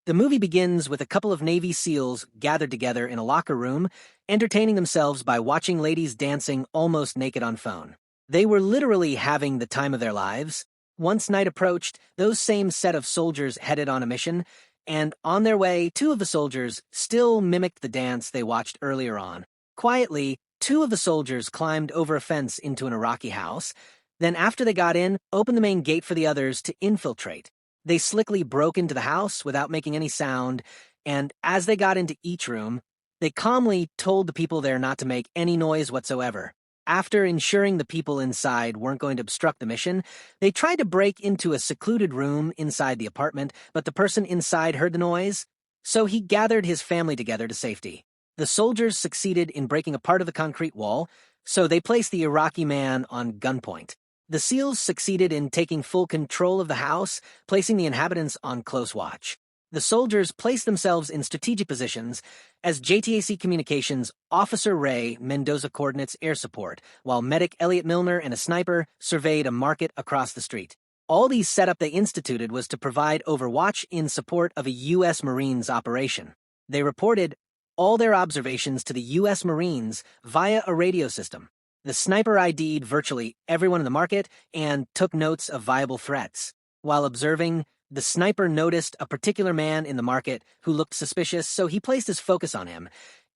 The movie begins with a couple of Navy SEALs gathered together in a locker room, entertaining themselves by watching ladies dancing almost naked on phone. They were literally having the time of their lives. Once night approached, those same set of soldiers headed on a mission, and on their way, two of the soldiers still mimicked the dance they watched earlier on. Quietly, two of the soldiers climbed over a fence into an Iraqi house, then after they got in, opened the main gate for the others to infiltrate. They slickly broke into the house without making any sound, and as they got into each room, they calmly told the people there not to make any noise whatsoever. After ensuring the people inside weren't going to obstruct the mission, they tried to break into a secluded room inside the apartment, but the person inside heard the noise, so he gathered his family together to safety. The soldiers succeeded in breaking a part of the concrete wall, so they placed the Iraqi man on gunpoint. The SEALs succeeded in taking full control of the house, placing the inhabitants on close watch. The soldiers placed themselves in strategic positions as JTAC Communications Officer Ray Mendoza coordinates air support, while medic Elliot Milner and a sniper surveyed a market across the street. All these setup they instituted was to provide overwatch in support of a U.S. Marines operation. They reported all their observations to the U.S. Marines via a radio system. The sniper ID'd virtually everyone in the market and took notes of viable threats. While observing, the sniper noticed a particular man in the market who looked suspicious, so he placed his focus on him,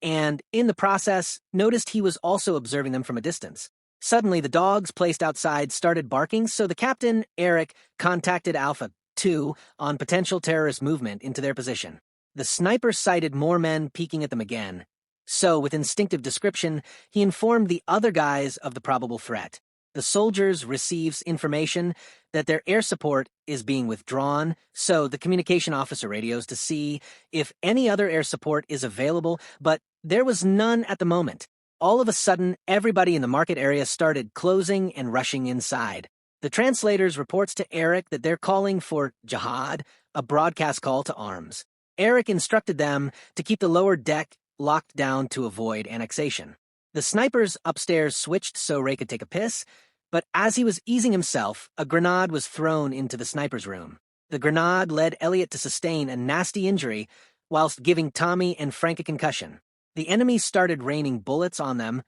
and in the process, noticed he was also observing them from a distance. Suddenly, the dogs placed outside started barking, so the captain, Eric, contacted Alpha 2 on potential terrorist movement into their position. The sniper sighted more men peeking at them again. So, with instinctive description, he informed the other guys of the probable threat. The soldiers receives information that their air support is being withdrawn, so the communication officer radios to see if any other air support is available, but there was none at the moment. All of a sudden, everybody in the market area started closing and rushing inside. The translators reports to Eric that they're calling for jihad, a broadcast call to arms. Eric instructed them to keep the lower deck locked down to avoid annexation. The snipers upstairs switched so Ray could take a piss, but as he was easing himself, a grenade was thrown into the sniper's room. The grenade led Elliot to sustain a nasty injury, whilst giving Tommy and Frank a concussion. The enemy started raining bullets on them,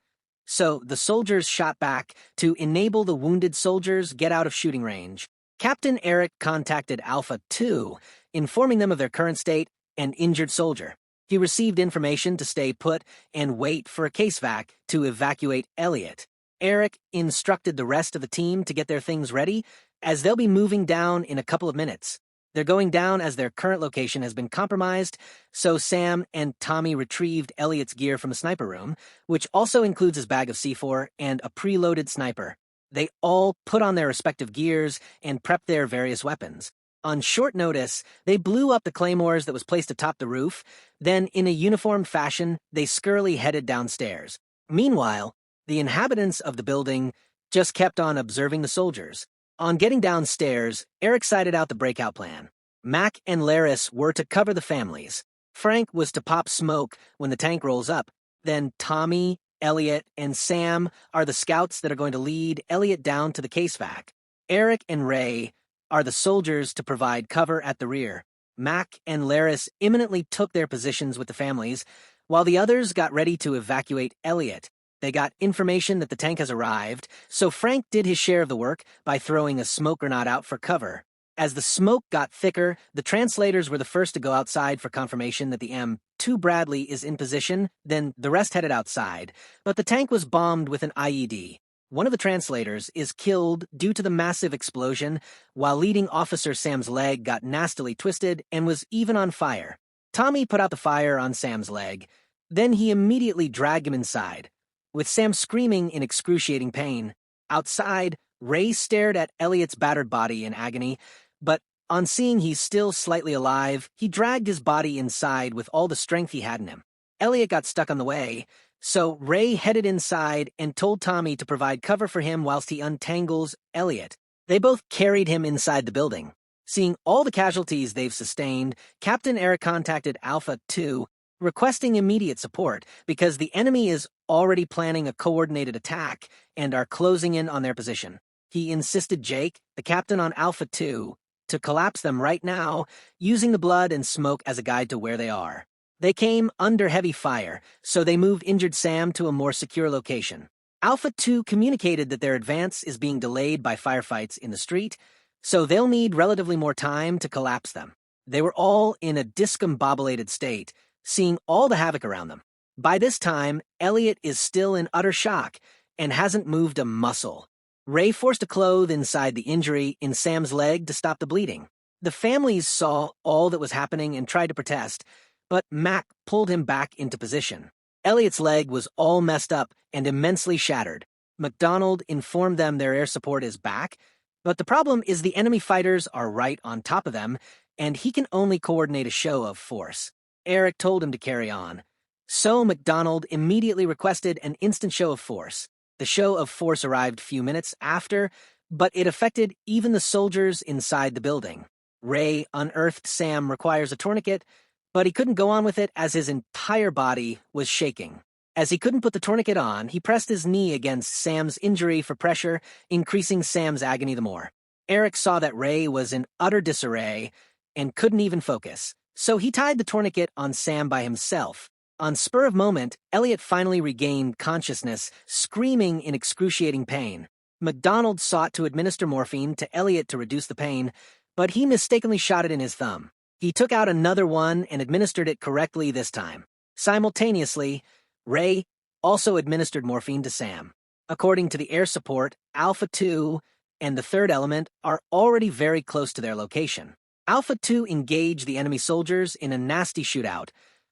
so the soldiers shot back to enable the wounded soldiers get out of shooting range. Captain Eric contacted Alpha 2, informing them of their current state and injured soldier. He received information to stay put and wait for a case vac to evacuate Elliot. Eric instructed the rest of the team to get their things ready, as they'll be moving down in a couple of minutes. They're going down as their current location has been compromised, so Sam and Tommy retrieved Elliot's gear from a sniper room, which also includes his bag of C4 and a preloaded sniper. They all put on their respective gears and prepped their various weapons. On short notice, they blew up the claymores that was placed atop the roof, then in a uniform fashion, they scurrily headed downstairs. Meanwhile, the inhabitants of the building just kept on observing the soldiers. On getting downstairs, Eric cited out the breakout plan. Mac and Laris were to cover the families. Frank was to pop smoke when the tank rolls up. Then Tommy, Elliot, and Sam are the scouts that are going to lead Elliot down to the case vac. Eric and Ray are the soldiers to provide cover at the rear. Mac and Laris imminently took their positions with the families, while the others got ready to evacuate Elliot. They got information that the tank has arrived, so Frank did his share of the work by throwing a smoke grenade out for cover. As the smoke got thicker, the translators were the first to go outside for confirmation that the M2 Bradley is in position, then the rest headed outside, but the tank was bombed with an IED. One of the translators is killed due to the massive explosion, while leading officer Sam's leg got nastily twisted and was even on fire. Tommy put out the fire on Sam's leg. Then he immediately dragged him inside, with Sam screaming in excruciating pain. Outside, Ray stared at Elliot's battered body in agony, but on seeing he's still slightly alive, he dragged his body inside with all the strength he had in him. Elliot got stuck on the way, so Ray headed inside and told Tommy to provide cover for him whilst he untangles Elliot. They both carried him inside the building. Seeing all the casualties they've sustained, Captain Eric contacted Alpha 2, requesting immediate support because the enemy is already planning a coordinated attack and are closing in on their position. He insisted Jake, the captain on Alpha 2, to collapse them right now, using the blood and smoke as a guide to where they are. They came under heavy fire, so they moved injured Sam to a more secure location. Alpha 2 communicated that their advance is being delayed by firefights in the street, so they'll need relatively more time to collapse them. They were all in a discombobulated state, seeing all the havoc around them. By this time, Elliot is still in utter shock and hasn't moved a muscle. Ray forced a cloth inside the injury in Sam's leg to stop the bleeding. The families saw all that was happening and tried to protest, but Mac pulled him back into position. Elliot's leg was all messed up and immensely shattered. MacDonald informed them their air support is back, but the problem is the enemy fighters are right on top of them, and he can only coordinate a show of force. Eric told him to carry on. So MacDonald immediately requested an instant show of force. The show of force arrived a few minutes after, but it affected even the soldiers inside the building. Ray unearthed Sam requires a tourniquet, but he couldn't go on with it as his entire body was shaking. As he couldn't put the tourniquet on, he pressed his knee against Sam's injury for pressure, increasing Sam's agony the more. Eric saw that Ray was in utter disarray and couldn't even focus, so he tied the tourniquet on Sam by himself. On spur of moment, Elliot finally regained consciousness, screaming in excruciating pain. MacDonald sought to administer morphine to Elliot to reduce the pain, but he mistakenly shot it in his thumb. He took out another one and administered it correctly this time. Simultaneously, Ray also administered morphine to Sam. According to the air support, Alpha 2 and the third element are already very close to their location. Alpha 2 engaged the enemy soldiers in a nasty shootout,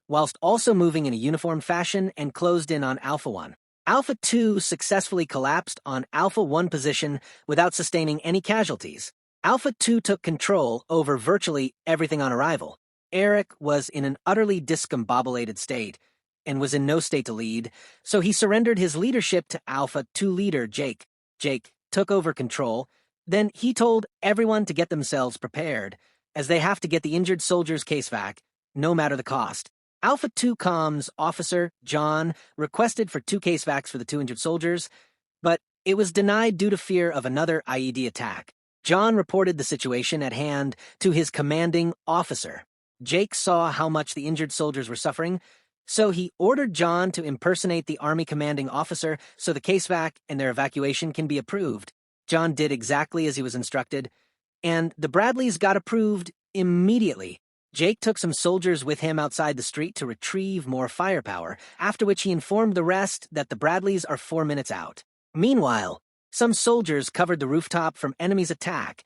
whilst also moving in a uniform fashion and closed in on Alpha 1. Alpha 2 successfully collapsed on Alpha 1 position without sustaining any casualties. Alpha 2 took control over virtually everything on arrival. Eric was in an utterly discombobulated state and was in no state to lead, so he surrendered his leadership to Alpha 2 leader Jake. Jake took over control, then he told everyone to get themselves prepared, as they have to get the injured soldiers' case vac, no matter the cost. Alpha 2 comms officer John requested for 2 case vacs for the 2 injured soldiers, but it was denied due to fear of another IED attack. John reported the situation at hand to his commanding officer. Jake saw how much the injured soldiers were suffering, so he ordered John to impersonate the Army commanding officer so the case vac and their evacuation can be approved. John did exactly as he was instructed, and the Bradleys got approved immediately. Jake took some soldiers with him outside the street to retrieve more firepower, after which he informed the rest that the Bradleys are 4 minutes out. Meanwhile, some soldiers covered the rooftop from enemies' attack,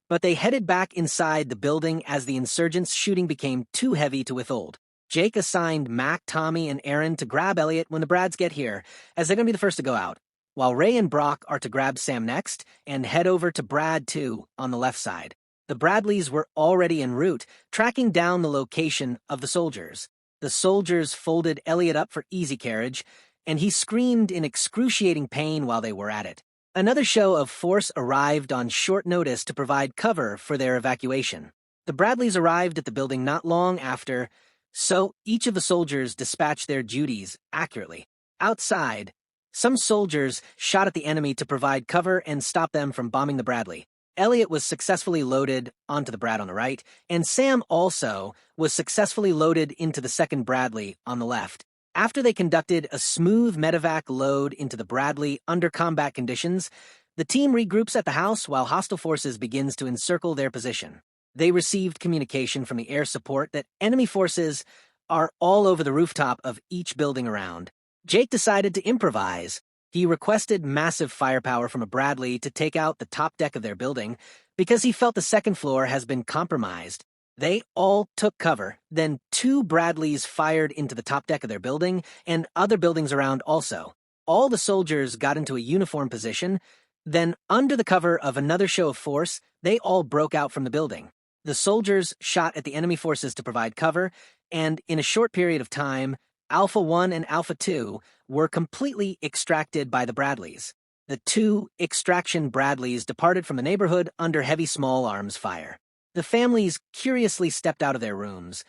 but they headed back inside the building as the insurgents' shooting became too heavy to withhold. Jake assigned Mac, Tommy, and Aaron to grab Elliot when the Brads get here, as they're going to be the first to go out, while Ray and Brock are to grab Sam next and head over to Brad 2 on the left side. The Bradleys were already en route, tracking down the location of the soldiers. The soldiers folded Elliot up for easy carriage, and he screamed in excruciating pain while they were at it. Another show of force arrived on short notice to provide cover for their evacuation. The Bradleys arrived at the building not long after, so each of the soldiers dispatched their duties accurately. Outside, some soldiers shot at the enemy to provide cover and stop them from bombing the Bradley. Elliot was successfully loaded onto the Brad on the right, and Sam also was successfully loaded into the second Bradley on the left. After they conducted a smooth medevac load into the Bradley under combat conditions, the team regroups at the house while hostile forces begins to encircle their position. They received communication from the air support that enemy forces are all over the rooftop of each building around. Jake decided to improvise. He requested massive firepower from a Bradley to take out the top deck of their building because he felt the second floor has been compromised. They all took cover, then 2 Bradleys fired into the top deck of their building and other buildings around also. All the soldiers got into a uniform position, then under the cover of another show of force, they all broke out from the building. The soldiers shot at the enemy forces to provide cover, and in a short period of time, Alpha 1 and Alpha 2 were completely extracted by the Bradleys. The 2 extraction Bradleys departed from the neighborhood under heavy small arms fire. The families curiously stepped out of their rooms,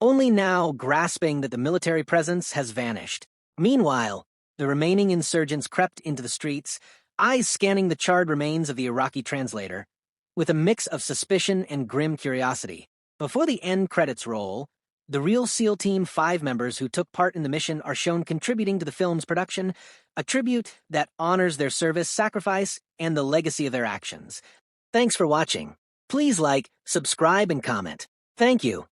only now grasping that the military presence has vanished. Meanwhile, the remaining insurgents crept into the streets, eyes scanning the charred remains of the Iraqi translator. with a mix of suspicion and grim curiosity. Before the end credits roll, the real SEAL Team 5 members who took part in the mission are shown contributing to the film's production, a tribute that honors their service, sacrifice, and the legacy of their actions. Thanks for watching. Please like, subscribe, and comment. Thank you.